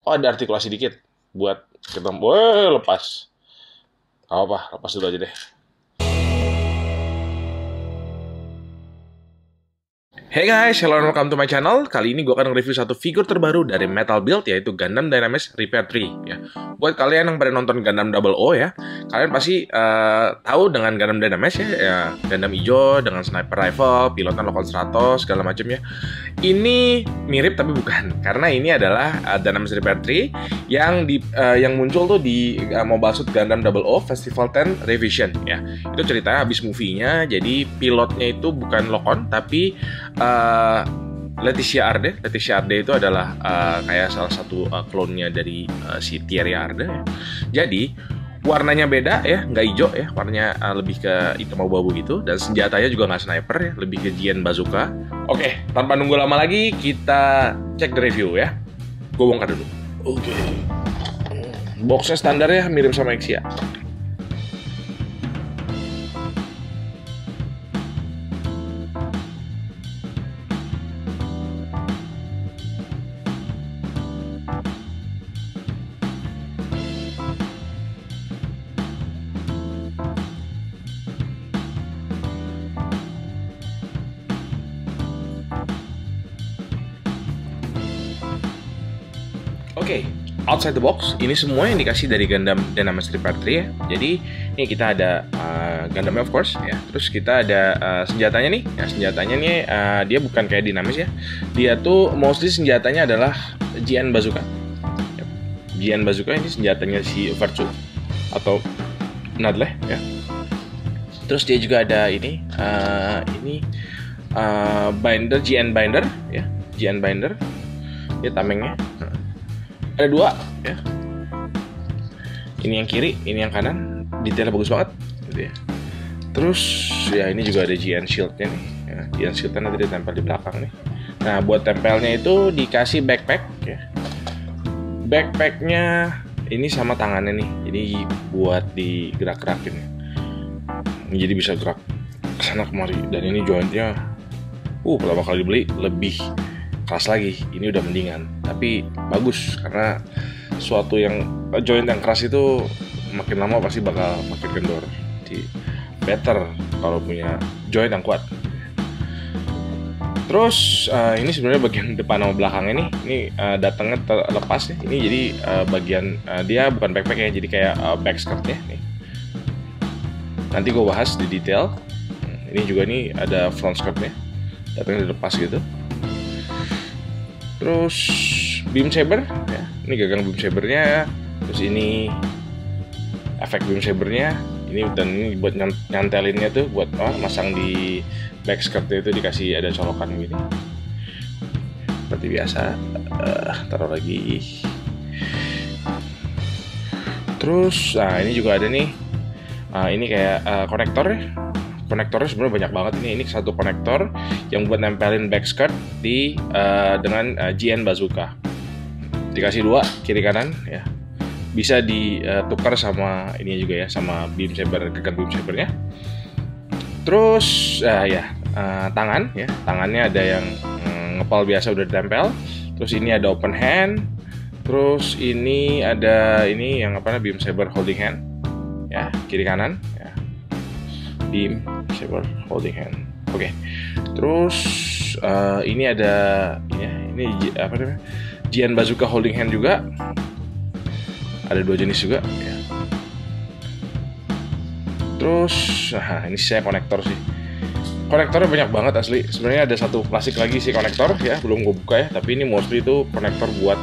Oh, ada artikulasi dikit buat kita. Wah, lepas. Gak apa, lepas dulu aja deh. Hey guys, hello and welcome to my channel. Kali ini gue akan nge-review satu figur terbaru dari Metal Build, yaitu Gundam Dynamex Repair 3 ya. Buat kalian yang pada nonton Gundam Double O ya, kalian pasti tahu dengan Gundam Dynamex ya, Gundam hijau dengan sniper rifle, pilotnya Lockon Stratos, segala macam ya. Ini mirip tapi bukan, karena ini adalah Dynamex Repair 3 yang muncul tuh di Mobile Suit Gundam Double O Festival 10 Revision ya. Itu ceritanya habis movie-nya, jadi pilotnya itu bukan Lockon tapi Leticia Arde. Leticia Arde itu adalah kayak salah satu klonnya dari si Thierry Arde ya. Jadi warnanya beda ya, nggak hijau ya, warnanya lebih ke hitam abu-abu gitu, dan senjatanya juga nggak sniper ya, lebih ke Gien Bazooka. Oke, tanpa nunggu lama lagi kita cek the review ya. Gue bongkar dulu. Oke. Boxnya standarnya mirip sama Exia. Oke, outside the box, ini semua yang dikasih dari Gundam Dynamex Repair 3 ya. Jadi, ini kita ada Gundamnya of course ya. Terus kita ada senjatanya nih. Ya, senjatanya nih dia bukan kayak Dynamex ya. Dia tuh mostly senjatanya adalah Gien Bazooka. Ya. Gien Bazooka ini senjatanya si Virtue atau Nadle ya. Terus dia juga ada ini binder, GN binder ya. GN binder. Dia tamengnya. Ada dua ya, ini yang kiri, ini yang kanan, detailnya bagus banget gitu ya. Terus ya ini juga ada GN shieldnya nih ya. GN shieldnya nanti ditempel di belakang nih. Nah buat tempelnya itu dikasih backpack ya. Backpacknya ini sama tangannya nih, jadi buat digerak-gerakin, jadi bisa gerak kesana kemari. Dan ini jointnya pertama kali dibeli lebih keras lagi, ini udah mendingan, tapi bagus karena suatu yang joint yang keras itu makin lama pasti bakal makin kendor. Jadi better kalau punya joint yang kuat. Terus ini sebenarnya bagian depan sama belakang ini datangnya terlepas ya. Ini jadi bagian dia bukan backpack ya, jadi kayak back skirt ya nih. Nanti gue bahas di detail. Ini juga nih ada front skirtnya, datangnya dilepas gitu. Terus beam saber ya, ini gagang beam sabernya. Terus ini efek beam sabernya ini, dan ini buat nyantelinnya tuh buat masang di back skirtnya itu dikasih ada colokan gini seperti biasa. Taruh lagi. Terus ini juga ada nih ini kayak konektor ya. Konektornya sebenarnya banyak banget ini satu konektor yang buat nempelin back skirt dengan GN Bazooka. Dikasih dua kiri kanan ya, bisa ditukar sama ini juga ya, sama beam saber, gagang beam sabernya. Terus tangan ya, tangannya ada yang ngepal biasa udah ditempel. Terus ini ada open hand. Terus ini ada ini yang beam saber holding hand ya, kiri kanan ya. Beam saber holding hand. Oke. Terus ini ada ini apa namanya? Gien Bazooka holding hand juga. Ada dua jenis juga ya. Terus ini saya konektor sih. Konektornya banyak banget asli. Sebenarnya ada satu plastik lagi sih konektor ya, belum gue buka ya, tapi ini mostly itu konektor buat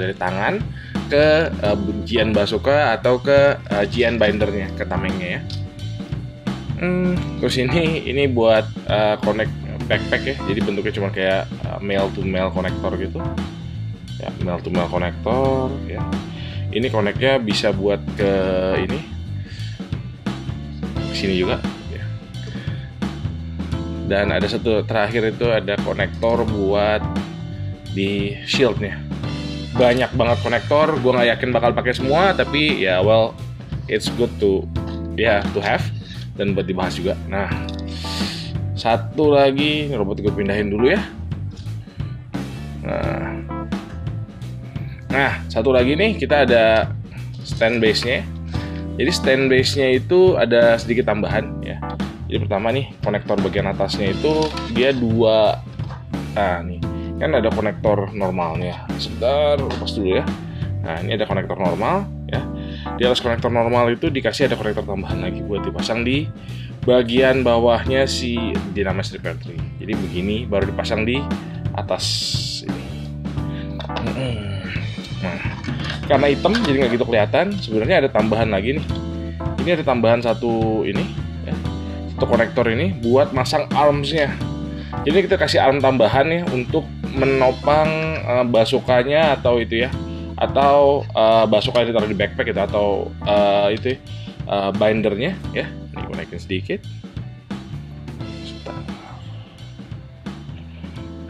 dari tangan ke Gien Bazooka atau ke Gien bindernya, ke tamengnya ya. Terus ini buat connect backpack ya, jadi bentuknya cuma kayak male to male konektor gitu ya, male to male konektor ya. Ini koneknya bisa buat ke ini sini juga ya. Dan ada satu terakhir itu ada konektor buat di shieldnya. Banyak banget konektor, gue nggak yakin bakal pakai semua, tapi ya well it's good to have dan buat dibahas juga. Nah, satu lagi robot gue pindahin dulu ya. Nah, satu lagi nih, kita ada stand base-nya. Jadi stand base-nya itu ada sedikit tambahan ya. Jadi pertama nih, konektor bagian atasnya itu dia dua. Nah, nih kan ada konektor normalnya. Sebentar, lepas dulu ya. Nah, ini ada konektor normal ya. Di atas konektor normal itu dikasih ada konektor tambahan lagi buat dipasang di bagian bawahnya si Dynamesh Repair 3. Jadi begini baru dipasang di atas ini. Nah, karena hitam jadi nggak gitu kelihatan. Sebenarnya ada tambahan lagi nih. Ini ada tambahan satu ini ya. Satu konektor ini buat masang armsnya. Jadi kita kasih arm tambahan ya untuk menopang bazooka-nya atau itu ya, atau bazooka yang ditaruh di backpack gitu, atau itu bindernya ya. Ini gue naikin sedikit.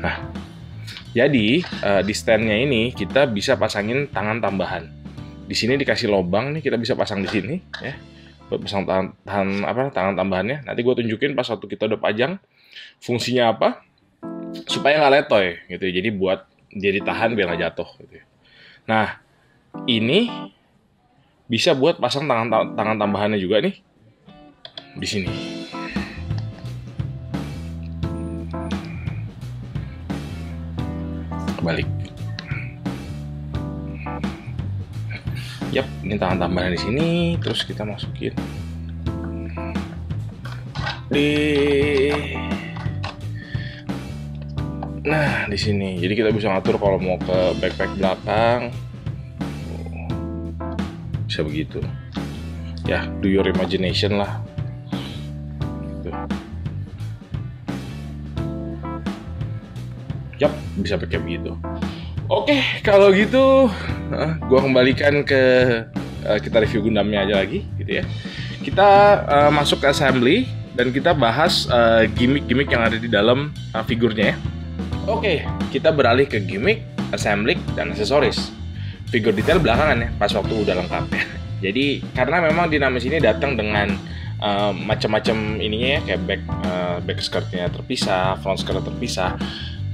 Nah, jadi di standnya ini kita bisa pasangin tangan tambahan. Di sini dikasih lubang nih, kita bisa pasang di sini ya, buat pasang tangan tambahannya. Nanti gue tunjukin pas waktu kita udah pajang fungsinya apa, supaya nggak letoy gitu ya. Jadi buat jadi tahan biar nggak jatuh gitu ya. Nah, ini bisa buat pasang tangan tambahannya juga nih di sini. Kebalik. Yap, ini tangan tambahan di sini. Terus kita masukin nah, di sini. Jadi kita bisa ngatur kalau mau ke backpack belakang. Bisa begitu. Ya, do your imagination lah. Yap, bisa pakai begitu. Oke, kalau gitu gua kembalikan ke kita review Gundamnya aja lagi gitu ya. Kita masuk ke assembly dan kita bahas gimmick-gimmick yang ada di dalam figurnya ya. Oke, kita beralih ke gimmick, assembly, dan aksesoris. Figur detail belakangan ya, pas waktu udah lengkap ya. Jadi karena memang Dynamesh ini datang dengan macam-macam ininya ya, kayak back skirtnya terpisah, front skirt terpisah.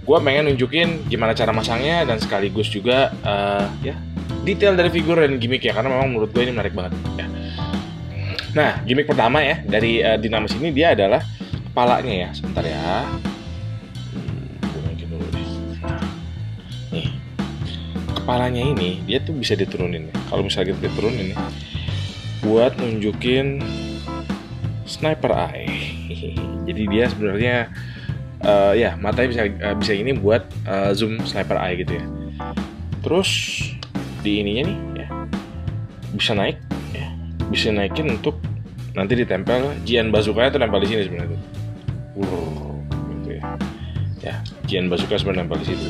Gue pengen nunjukin gimana cara masangnya dan sekaligus juga ya detail dari figur dan gimmick ya, karena memang menurut gue ini menarik banget ya. Nah, gimmick pertama ya dari Dynamesh ini dia adalah kepalanya ya. Sebentar ya. Nih, kepalanya ini dia tuh bisa diturunin ya. Kalau misalnya kita turunin nih, buat nunjukin sniper eye. Jadi dia sebenarnya ya matanya bisa ini buat zoom sniper eye gitu ya. Terus di ininya nih ya bisa naik ya, bisa naikin untuk nanti ditempel GN bazooka-nya tuh nempel di sini sebenarnya tuh. Gitu ya. Ya, GN bazooka sebenarnya nempel di situ.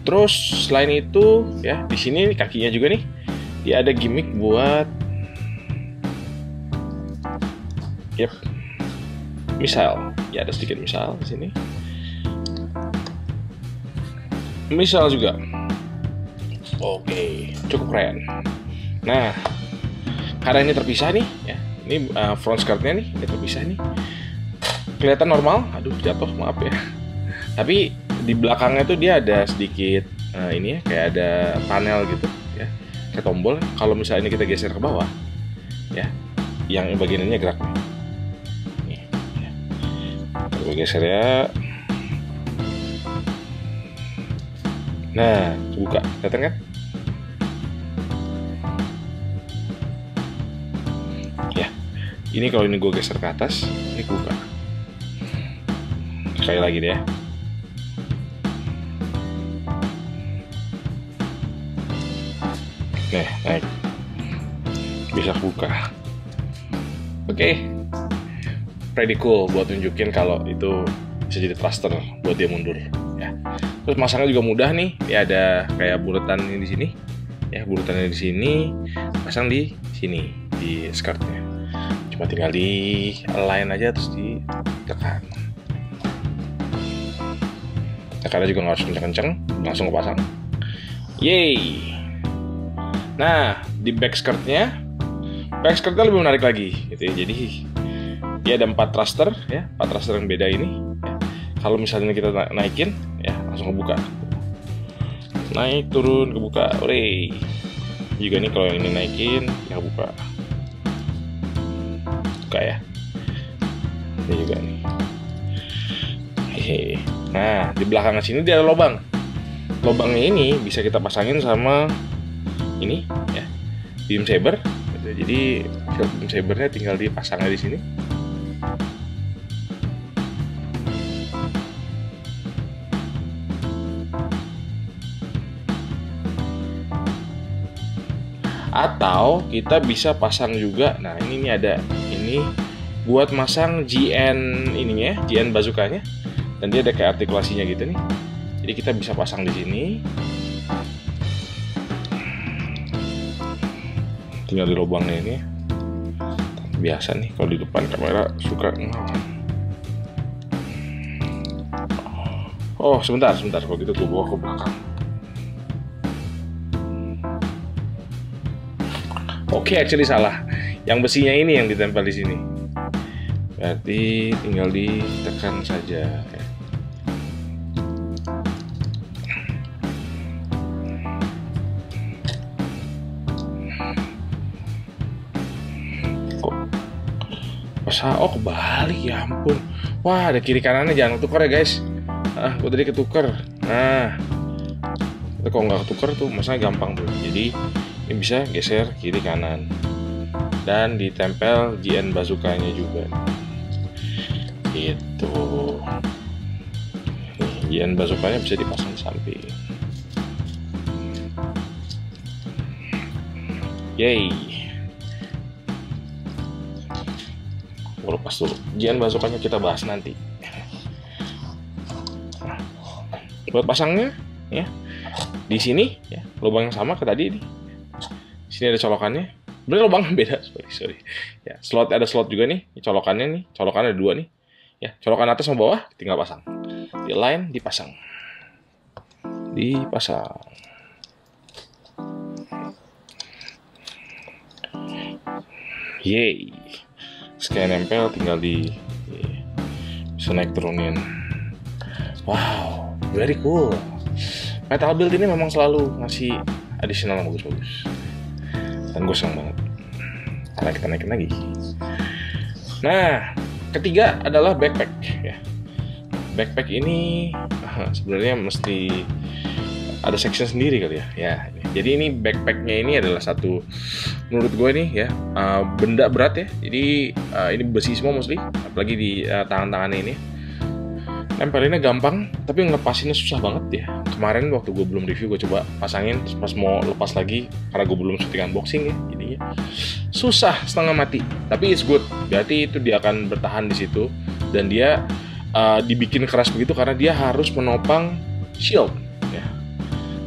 Terus selain itu ya di sini kakinya juga nih dia ada gimmick buat missile. Ya ada sedikit missile di sini. Missile juga. Oke, cukup keren. Nah, karena ini terpisah nih ya. Ini front skirtnya nih, ini terpisah nih. Kelihatan normal. Aduh, jatuh, maaf ya. Tapi di belakangnya tuh dia ada sedikit ini ya, kayak ada panel gitu ya, kayak tombol. Kalau misalnya ini kita geser ke bawah ya, yang bagian ini gerak nih ya. Coba geser ya. Nah, buka, kelihatan kan ya. Ini kalau ini gue geser ke atas, ini buka. Sekali lagi deh ya. Nih, naik. Bisa buka. Oke. Pretty cool buat tunjukin kalau itu bisa jadi thruster buat dia mundur ya. Terus masangnya juga mudah nih. Ya ada kayak buletannya di sini. Ya, buletannya di sini, pasang di sini di skirtnya. Cuma tinggal di align aja terus ditekan. Tekannya juga nggak harus kenceng-kenceng, langsung kepasang. Yeay. Nah, di back skirtnya lebih menarik lagi gitu ya. Jadi dia ada 4 thruster ya, 4 thruster yang beda ini ya. Kalau misalnya kita naikin ya langsung kebuka. naik turun kebuka, ore. Juga nih kalau yang ini naikin ya buka ya. Ini juga nih. Hehe. Nah di belakang sini dia ada lubang. Lubangnya ini bisa kita pasangin sama ini ya, beam saber. Jadi beam sabernya tinggal dipasangnya di sini. Atau kita bisa pasang juga. Nah ini ada ini buat masang GN ininya, GN bazukanya, dan dia ada kayak artikulasinya gitu nih. Jadi kita bisa pasang di sini. Tinggal di lubangnya ini. Biasa nih kalau di depan kamera suka ngelawan. Oh sebentar kalau gitu gue bawa ke belakang. Oke, actually salah. Yang besinya ini yang ditempel di sini. Berarti tinggal ditekan saja. Kok? Oh kebalik ya ampun. Wah ada kiri kanannya, jangan ketukar ya guys. Gue tadi ketukar. Nah, itu kalau nggak ketukar tuh masalahnya gampang tuh. Jadi ini bisa geser kiri kanan dan ditempel GN bazukanya juga gitu. Nih, GN bazukanya bisa dipasang di samping. Yay. Gue lepas dulu. GN bazukanya kita bahas nanti. Buat pasangnya ya di sini ya, lubang yang sama ke tadi nih. Sini ada colokannya. Bener lubangnya beda, sorry. Ya, ada slot juga nih, colokannya nih. Colokan ada 2 nih. Ya, colokan atas sama bawah tinggal pasang. Di line dipasang. Yeay. Sekali nempel tinggal bisa naik turunin. Wow, very cool. Metal Build ini memang selalu ngasih additional yang bagus-bagus. Dan gue senang banget karena kita naikin lagi. Nah, ketiga adalah backpack ya. Backpack ini sebenarnya mesti ada section sendiri kali ya. Jadi ini backpacknya ini adalah satu, menurut gue nih ya, benda berat ya. Jadi ini besi semua mostly, apalagi di tangan-tangannya ini. Nempelinnya gampang, tapi ngelepasinnya susah banget ya. Kemarin waktu gue belum review, gue coba pasangin, terus pas mau lepas lagi, karena gue belum syuting unboxing ya, jadinya susah setengah mati. Tapi it's good, berarti itu dia akan bertahan di situ, dan dia dibikin keras begitu karena dia harus menopang shield. Ya.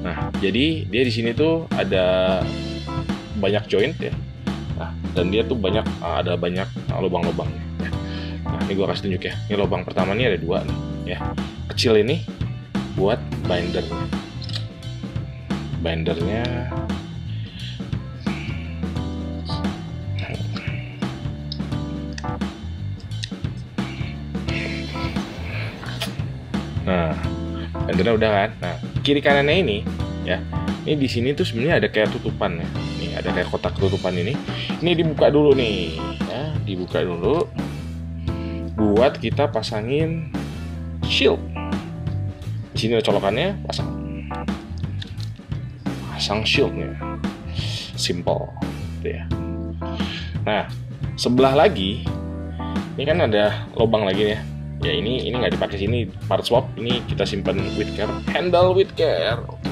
Nah, jadi dia di sini tuh ada banyak joint ya, dan dia tuh ada banyak lubang-lubangnya. Nah, ini gue kasih tunjuk ya. Ini lubang pertama ini ada 2 nih. Ya, kecil ini buat bindernya. Nah, bindernya udah kan. Nah, kiri kanannya ini ya. Ini di sini tuh sebenarnya ada kayak tutupan ya. Nih ada kayak kotak tutupan ini. Ini dibuka dulu nih. Ya, dibuka dulu. Buat kita pasangin shield. Di sini ada colokannya, pasang shieldnya. Simple, gitu ya. Nah, sebelah lagi, ini kan ada lubang lagi nih ya. Ya ini nggak dipakai sini, part swap. Ini kita simpan with care, handle with care. Oke.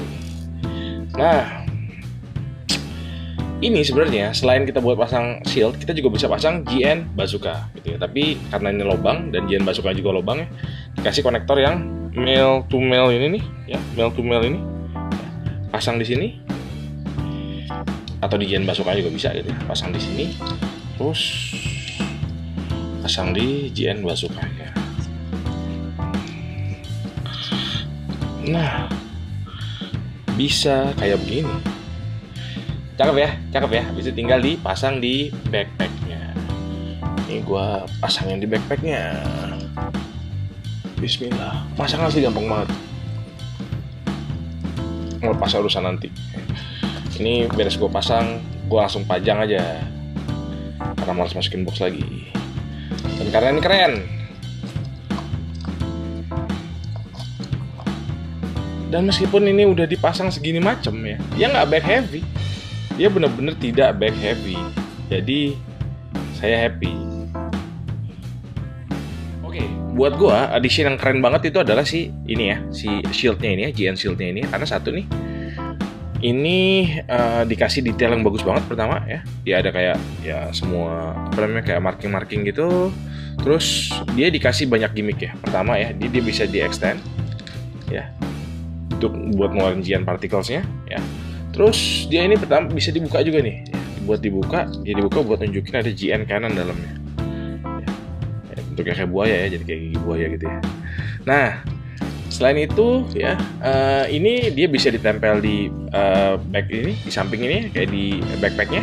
Nah, ini sebenarnya selain kita buat pasang shield, kita juga bisa pasang GN bazooka gitu ya. Tapi karena ini lubang dan GN bazooka juga lubang ya, dikasih konektor yang male to male ini nih ya, male to male ini ya, pasang di sini, atau di GN bazooka juga bisa gitu ya, pasang di sini, terus pasang di GN bazooka ya. Nah, bisa kayak begini. Cakep ya. Habis itu tinggal dipasang di backpacknya. Ini gua pasangin di backpacknya. Bismillah. Pasangnya sih gampang banget. ngelepas urusan nanti. Ini beres gue pasang, gue langsung pajang aja karena malas masukin box lagi. Dan karena ini keren, dan meskipun ini udah dipasang segini macem ya, dia nggak back heavy, dia bener-bener tidak back heavy. Jadi saya happy. Oke, buat gua addition yang keren banget itu adalah si ini ya, si shieldnya ini ya, GN shieldnya ini. Karena satu nih, ini dikasih detail yang bagus banget. Pertama ya, dia ada kayak ya semua apa namanya kayak marking gitu. Terus dia dikasih banyak gimmick ya. Pertama ya, dia bisa di extend ya untuk buat ngeluarin GN particlesnya ya. Terus dia ini pertama bisa dibuka juga nih ya. Buat dibuka, dia dibuka buat nunjukin ada GN cannon dalamnya ya, bentuknya kayak buaya ya, jadi kayak gigi buaya gitu ya. Nah, selain itu ya, ini dia bisa ditempel di back ini, di samping ini kayak di backpacknya.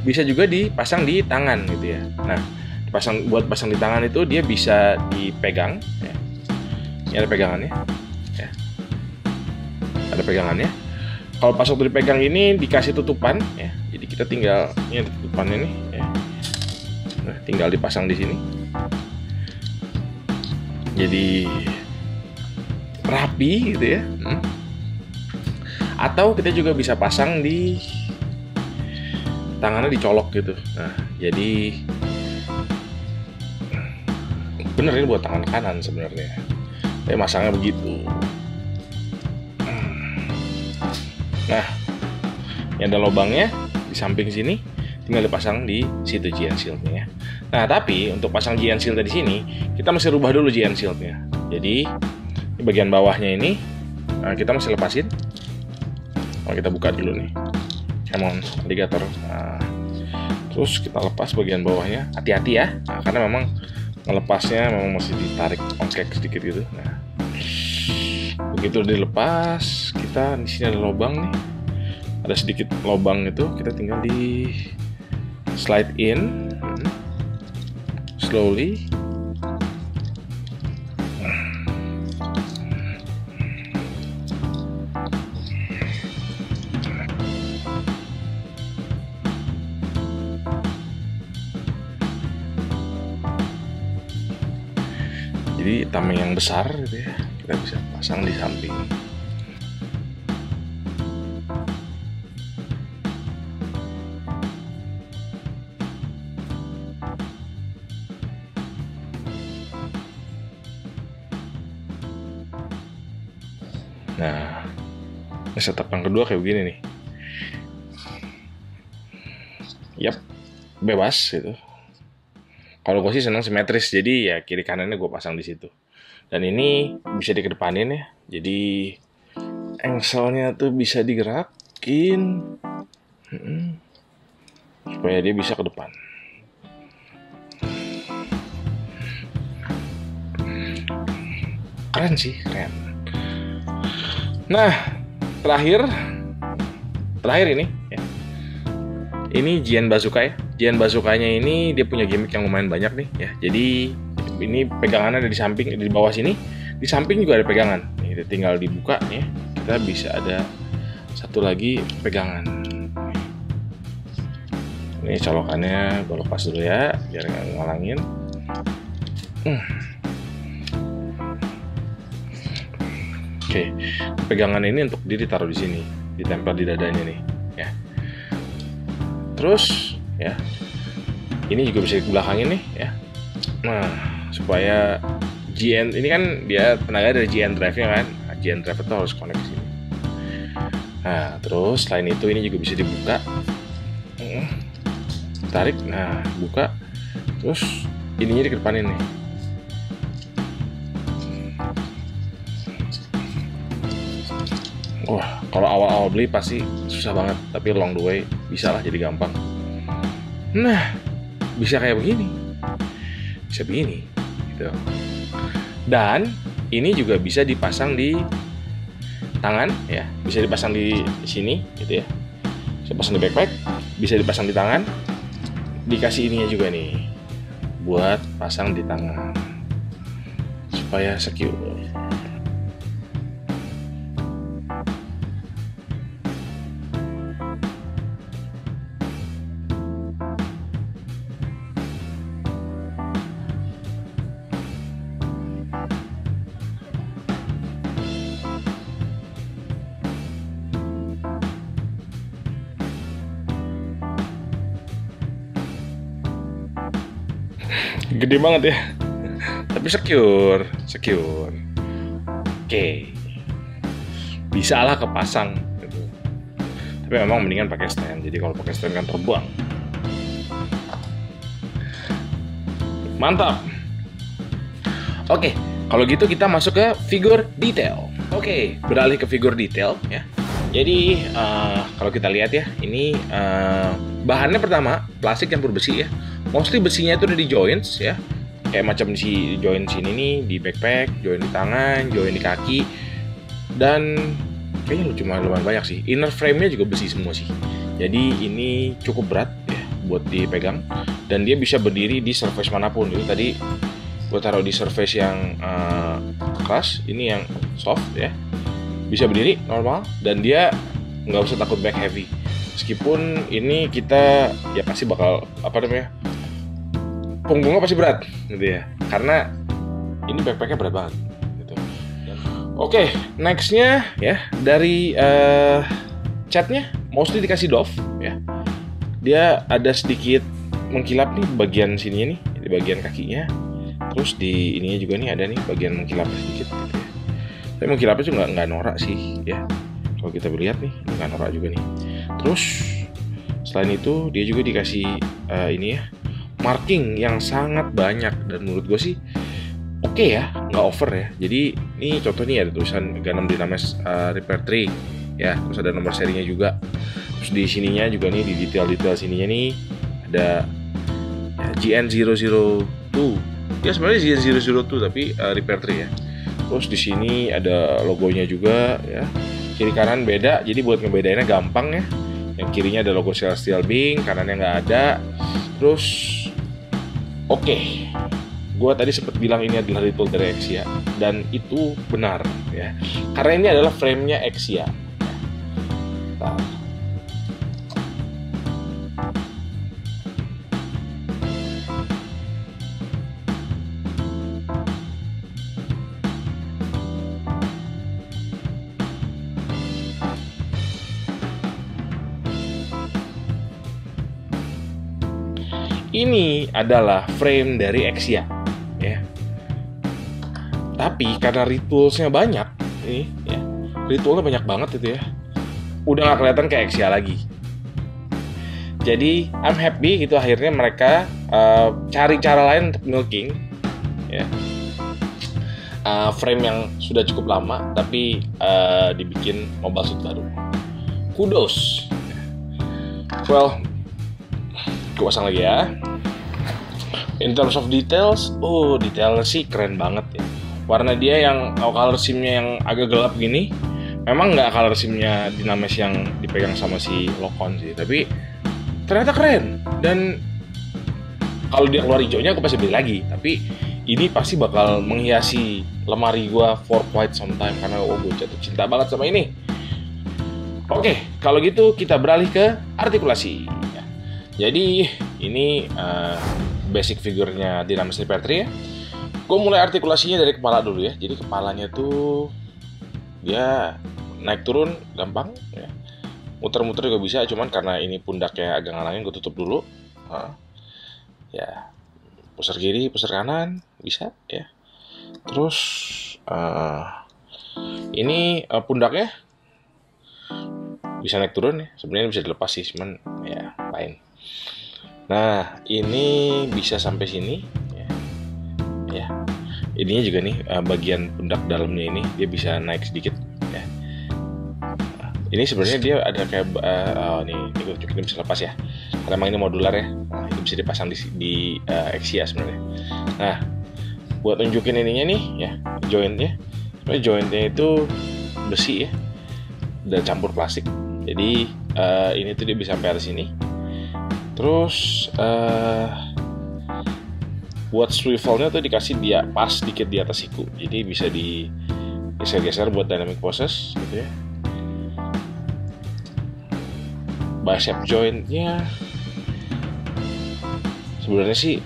Bisa juga dipasang di tangan gitu ya. Nah, buat pasang di tangan itu dia bisa dipegang ya. Ini ada pegangannya ya. Ada pegangannya. Kalau pas waktu dipegang ini dikasih tutupan ya. Jadi kita tinggal ini tutupannya nih ya. Nah, tinggal dipasang di sini. Jadi rapi gitu ya. Atau kita juga bisa pasang di tangannya, dicolok gitu. Nah, jadi bener ini buat tangan kanan sebenarnya. Tapi masangnya begitu. Nah, ini ada lubangnya di samping sini, tinggal dipasang di situ GN shieldnya ya. Nah, tapi untuk pasang GN shield di sini, kita mesti rubah dulu GN shieldnya. Jadi di bagian bawahnya ini kita mesti lepasin. Kalau kita buka dulu nih, come on alligator. Nah, terus kita lepas bagian bawahnya. Hati-hati ya, karena memang melepasnya memang mesti ditarik ongkek sedikit gitu. Nah, begitu dilepas, kita di sini ada lubang nih, ada sedikit lubang itu, kita tinggal di slide in slowly. Jadi tameng yang besar gitu ya, kita bisa pasang di samping. Nah, ini setup yang kedua kayak begini nih. Yap, bebas gitu. Kalau gue sih senang simetris, jadi ya kiri kanannya gue pasang di situ. Dan ini bisa dikedepanin ya, jadi engselnya tuh bisa digerakin supaya dia bisa ke depan. Keren sih, keren. Nah, terakhir ini ya. Ini GN Bazooka ya. GN Bazooka-nya ini dia punya gimmick yang lumayan banyak nih ya. Jadi ini pegangannya ada di samping, di bawah sini. Di samping juga ada pegangan. Nih, tinggal dibuka ya. Kita bisa ada satu lagi pegangan. Ini colokannya gue lepas dulu ya, biar nggak ngalangin. Oke, pegangan ini untuk dia ditaruh di sini, ditempel di dadanya nih ya. Terus ya, ini juga bisa dibelakangin nih ya. Nah, supaya GN ini kan dia tenaga dari GN drive-nya kan. Nah, GN drive itu harus connect ke sini. Nah, terus selain itu ini juga bisa dibuka. Tarik, nah buka. Terus ininya dikedepanin nih. Wah, kalau awal-awal beli pasti susah banget, tapi along the way bisa lah, jadi gampang. Nah, bisa kayak begini, bisa begini, gitu. Dan ini juga bisa dipasang di tangan, ya, bisa dipasang di sini, gitu ya. Bisa pasang di backpack, bisa dipasang di tangan. Dikasih ininya juga nih, buat pasang di tangan, supaya secure. Gede banget ya. Tapi secure. Oke. Bisa lah kepasang gitu. Tapi memang mendingan pakai stand. Jadi kalau pakai stand kan terbang. Mantap. Oke, kalau gitu kita masuk ke figur detail. Oke, beralih ke figur detail ya. Jadi kalau kita lihat ya, ini bahannya pertama plastik campur besi ya. Mostly besinya itu udah di joints ya. Kayak macam di join sini nih, di backpack, join di tangan, join di kaki. Dan kayaknya lumayan banyak sih. Inner frame-nya juga besi semua sih. Jadi ini cukup berat ya buat dipegang. Dan dia bisa berdiri di surface manapun. Itu tadi gue taruh di surface yang keras, ini yang soft ya. Bisa berdiri normal dan dia nggak usah takut back heavy. Meskipun ini kita ya pasti bakal punggungnya pasti berat gitu ya. Karena ini backpacknya berat banget gitu. Oke, nextnya ya dari catnya mostly dikasih doff ya. Dia ada sedikit mengkilap nih bagian sininya nih, di bagian kakinya. Terus di ininya juga nih ada nih bagian mengkilap sedikit gitu ya. Tapi mengkilapnya juga nggak norak sih ya. Kalau kita lihat nih nggak norak juga nih. Terus selain itu dia juga dikasih ini ya, marking yang sangat banyak dan menurut gue sih oke ya, nggak over ya. Jadi ini contoh nih ada tulisan Gundam Dynamex Repair 3 ya. Terus ada nomor serinya juga. Terus di sininya juga nih di detail-detail sininya nih ada ya, GN002. Ya sebenarnya GN002 tapi Repair 3 ya. Terus di sini ada logonya juga ya. Kiri kanan beda, jadi buat ngebedainnya gampang ya. Yang kirinya ada logo Celestial Being, kanannya nggak ada. Terus oke. Gua tadi sempat bilang ini adalah retool dari Exia dan itu benar ya. Karena ini adalah frame-nya Exia. Nah. Ini adalah frame dari Exia ya. Tapi karena retoolsnya banyak nih ya, retoolnya banyak banget itu ya, udah nggak kelihatan kayak Exia lagi. Jadi I'm happy gitu akhirnya mereka cari cara lain untuk milking ya. Frame yang sudah cukup lama tapi dibikin mobile suit baru. Kudos. Well, gue pasang lagi ya. In terms of details, detailnya sih keren banget ya. Warna dia yang color scheme-nya yang agak gelap gini, memang nggak color scheme-nya Dynamex yang dipegang sama si Locon sih, tapi ternyata keren. Dan kalau dia keluar hijaunya aku pasti beli lagi, tapi ini pasti bakal menghiasi lemari gua for quite some time karena gue jatuh cinta banget sama ini. Oke, kalau gitu kita beralih ke artikulasi. Jadi ini basic figurnya Dynamex Repair 3 ya. Gue mulai artikulasinya dari kepala dulu ya. Jadi kepalanya tuh dia naik turun gampang ya. Muter-muter juga bisa, cuman karena ini pundaknya agak ngalangin gue tutup dulu. Ya, pusar kiri, pusar kanan bisa ya. Terus ini pundaknya bisa naik turun ya. Sebenarnya bisa dilepas sih, cuman ya lain. Nah, ini bisa sampai sini ya. Ininya juga nih bagian pundak dalamnya ini dia bisa naik sedikit ya. Ini sebenarnya dia ada kayak nih gue tunjukin bisa lepas ya. Karena emang ini modular ya. Nah, itu bisa dipasang di Exia sebenarnya. Nah, buat tunjukin ininya nih ya, jointnya. Sebenarnya jointnya itu besi ya. Udah campur plastik. Jadi ini tuh dia bisa sampai atas sini. Terus buat swivelnya tuh dikasih dia pas dikit di atas siku, jadi bisa digeser-geser buat dynamic poses gitu ya. Bicep jointnya sebenarnya sih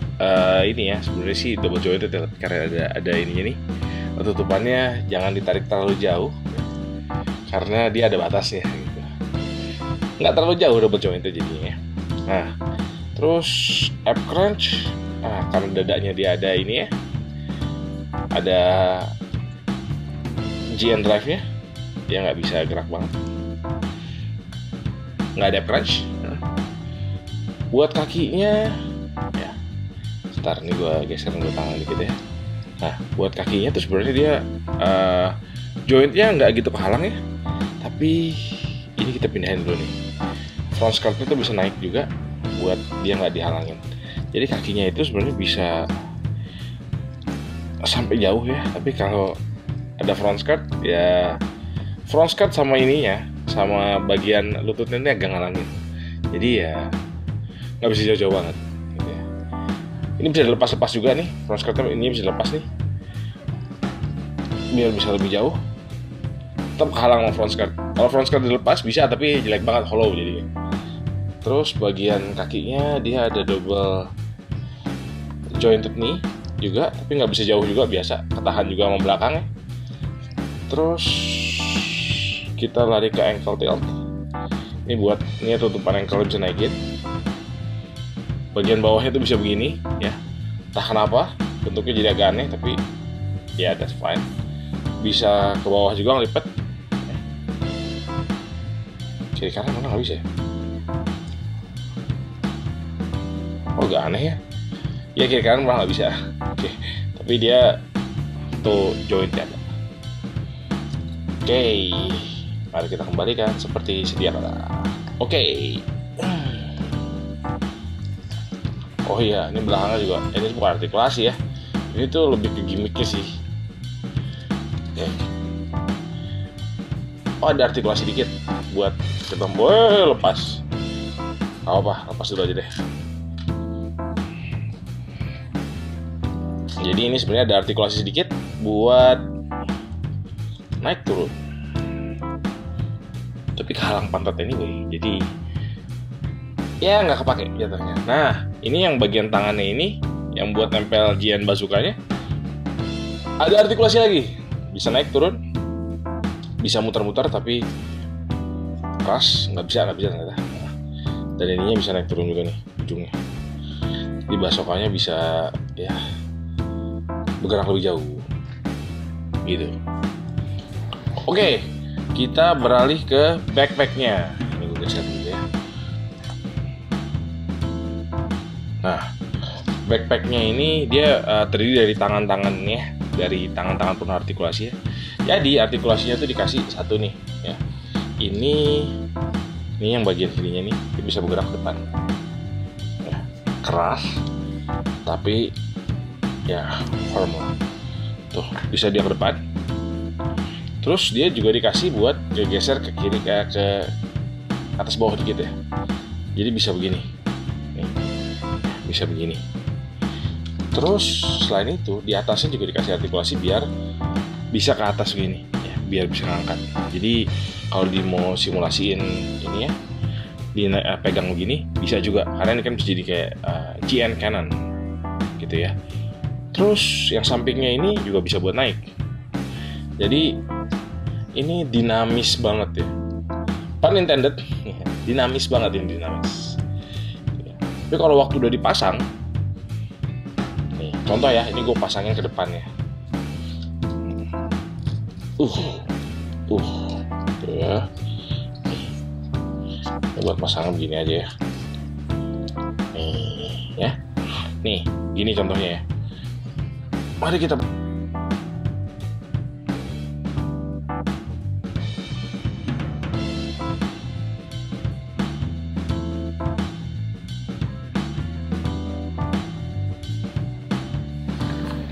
ini ya, sebenarnya sih double jointed ya, karena ada ininya nih, tutupannya jangan ditarik terlalu jauh karena dia ada batasnya gitu. Nggak terlalu jauh double jointed jadinya. Nah, terus ab crunch Karena dadanya dia ada ini ya, ada GN drive-nya, dia nggak bisa gerak banget, nggak ada crunch. Buat kakinya, ya, ntar nih gue geser dulu tangan dikit ya. Nah, buat kakinya tuh sebenarnya dia jointnya nggak gitu kehalang ya, tapi ini kita pindahin dulu nih. Front skirt itu bisa naik juga, buat dia nggak dihalangin. Jadi kakinya itu sebenarnya bisa sampai jauh ya, tapi kalau ada front skirt ya, front skirt sama ininya, sama bagian lututnya ini agak ngalangin. Jadi ya nggak bisa jauh-jauh banget gitu ya. Ini bisa dilepas-lepas juga nih, front skirtnya ini bisa dilepas nih, biar bisa lebih jauh. Tetap kehalang sama front skirt. Kalau front skirt dilepas bisa, tapi jelek banget, hollow jadinya. Terus bagian kakinya dia ada double jointed knee juga, tapi nggak bisa jauh juga, biasa ketahan juga sama belakangnya. Terus kita lari ke ankle tilt. Ini buat ini tutupan ankle bisa naikin. Bagian bawahnya tuh bisa begini ya. Entah kenapa bentuknya jadi agak aneh, tapi ya that's fine. Bisa ke bawah juga ngelipet. Kiri kanan mana nggak bisa ya? Oh, agak aneh ya. Ya kiri kanan malah nggak bisa. Oke, tapi dia tuh jointnya ada. Oke, mari kita kembalikan seperti sedia kala. Oke. Oh iya, ini belakangnya juga. Ini bukan artikulasi ya. Ini tuh lebih ke gimmicknya sih. Oke. Oh, ada artikulasi dikit buat kita lepas. Apa? Lepas dulu aja deh. Jadi ini sebenarnya ada artikulasi sedikit buat naik turun. Tapi kehalang pantat anyway. Jadi ya nggak kepake jatuhnya. Nah, ini yang bagian tangannya ini, yang buat nempel GN bazukanya, ada artikulasi lagi. Bisa naik turun, bisa muter-muter, tapi keras nggak bisa ternyata. Dan ininya bisa naik turun juga nih ujungnya. Jadi basokannya bisa ya bergerak lebih jauh gitu. Oke, kita beralih ke backpacknya. Ini gue geser dulu ya. Nah, backpacknya ini dia terdiri dari tangan-tangannya, dari tangan-tangan penuh artikulasi ya. Jadi artikulasinya tuh dikasih satu nih ya. Ini yang bagian kirinya nih, dia bisa bergerak ke depan. Ya, keras, tapi ya firm lah. Tuh, bisa dia ke depan. Terus dia juga dikasih buat geser ke kiri, ke atas bawah dikit ya. Jadi bisa begini. Nih, bisa begini. Terus selain itu di atasnya juga dikasih artikulasi biar bisa ke atas begini ya, biar bisa ngangkat. Jadi kalau di mau simulasiin ini ya, di pegang begini bisa juga, karena ini kan bisa jadi kayak GN Canon gitu ya. Terus yang sampingnya ini juga bisa buat naik. Jadi ini dinamis banget ya. Pun intended, dinamis banget ini, dinamis. Tapi kalau waktu udah dipasang, nih contoh ya, ini gue pasangin ke depan ya. Ya. Ini buat pasang begini aja ya. Nih ya. Nih, gini contohnya ya. Mari kita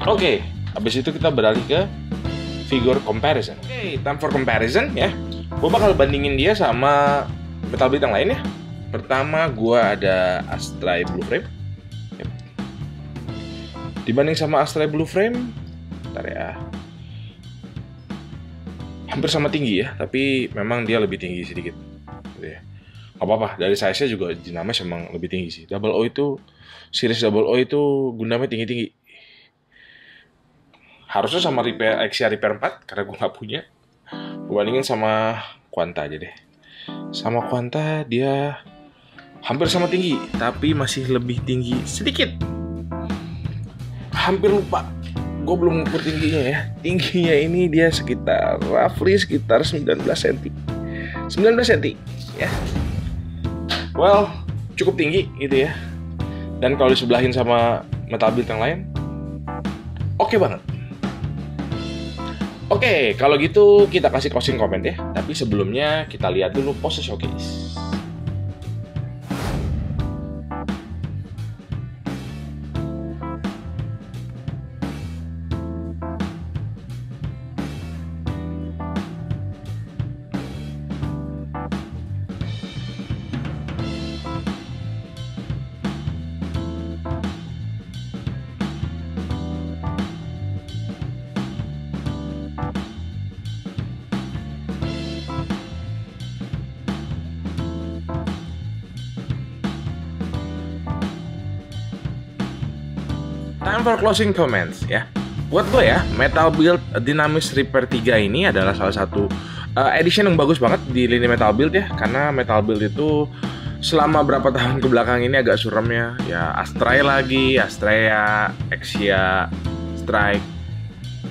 Oke, habis itu kita beralih ke figure comparison. Oke, time for comparison ya. Gue bakal bandingin dia sama Metal Blade yang lain ya. Pertama, gue ada Astray Blue Frame. Yep. Dibanding sama Astray Blue Frame, bentar ya, hampir sama tinggi ya, tapi memang dia lebih tinggi sedikit. Gitu ya. Gak apa-apa, dari size-nya juga Dynamesh emang lebih tinggi sih. Double O itu, series Double O itu Gundamnya tinggi-tinggi. Harusnya sama Xia Repair 4, karena gue gak punya. Gue bandingin sama Quanta aja deh. Sama Quanta dia hampir sama tinggi, tapi masih lebih tinggi sedikit. hampir lupa. Gue belum ngukur tingginya ya. Tingginya ini dia sekitar 19 cm. 19 cm ya. Well, cukup tinggi gitu ya. Dan kalau disebelahin sama metal build yang lain, oke banget. Oke, kalau gitu kita kasih closing comment ya. Tapi sebelumnya kita lihat dulu pose showcase. Time for closing comments ya. Buat gue ya, Metal Build Dynamis Reaper 3 ini adalah salah satu edition yang bagus banget di lini Metal Build ya. Karena Metal Build itu selama berapa tahun ke belakang ini agak suram ya. Ya Astray lagi, Astrea, Exia, Strike,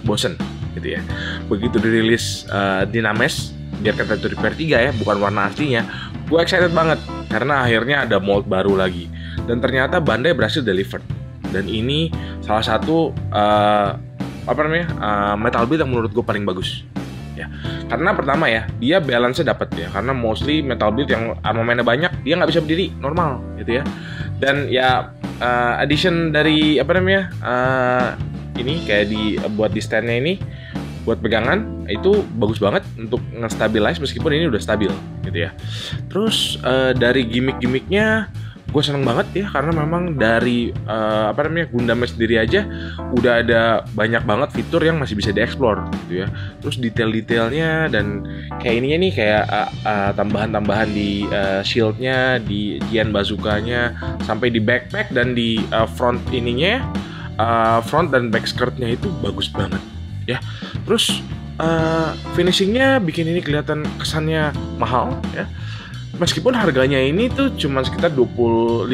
bosen gitu ya. Begitu dirilis Dynamis, biar kata itu Reaper 3 ya, bukan warna aslinya. Gue excited banget karena akhirnya ada mold baru lagi. Dan ternyata Bandai berhasil deliver. Dan ini salah satu metal build yang menurut gue paling bagus ya. Karena pertama ya, dia balance-nya dapat ya. Karena mostly metal build yang armamennya banyak, dia nggak bisa berdiri normal gitu ya. Dan ya addition dari ini kayak buat di stand-nya ini, buat pegangan itu bagus banget untuk nge-stabilize meskipun ini udah stabil gitu ya. Terus dari gimmick-gimmicknya gue seneng banget ya, karena memang dari Gundamnya sendiri aja udah ada banyak banget fitur yang masih bisa dieksplor gitu ya. Terus detail-detailnya dan kayak ininya nih, kayak tambahan-tambahan di shieldnya, di Gian bazukanya, sampai di backpack dan di front ininya, front dan back skirtnya itu bagus banget ya. Terus finishingnya bikin ini kelihatan kesannya mahal ya. Meskipun harganya ini tuh cuma sekitar 25.300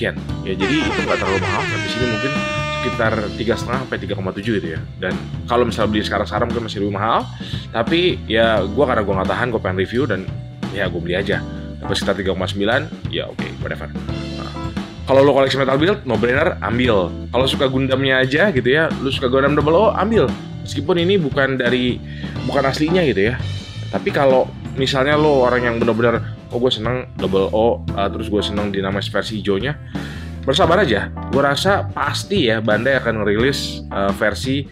yen ya, jadi itu nggak terlalu mahal. Di sini mungkin sekitar 3,5 sampai 3,7 gitu ya. Dan kalau misalnya beli sekarang mungkin masih lebih mahal. Tapi ya karena gue nggak tahan, gue pengen review dan ya gue beli aja. Dapat sekitar 3,9 ya, oke, whatever. Nah, kalau lo koleksi metal build, no brainer, ambil. Kalau suka Gundamnya aja gitu ya, lo suka Gundam Double O, ambil. Meskipun ini bukan aslinya gitu ya. Tapi kalau misalnya lo orang yang bener-bener, gue seneng Double O, terus gue seneng Dynamis versi hijaunya, bersabar aja. Gue rasa pasti ya Bandai akan ngerilis versi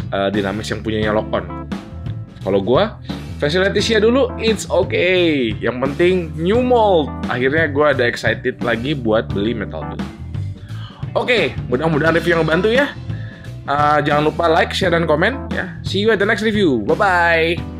Dynamis yang punyanya lock-on. Kalau gue, versi Leticia dulu, it's okay. Yang penting new mold. Akhirnya gue ada excited lagi buat beli Metal Build. Oke, mudah-mudahan review yang ngebantu ya. Jangan lupa like, share, dan komen ya. See you at the next review. Bye-bye.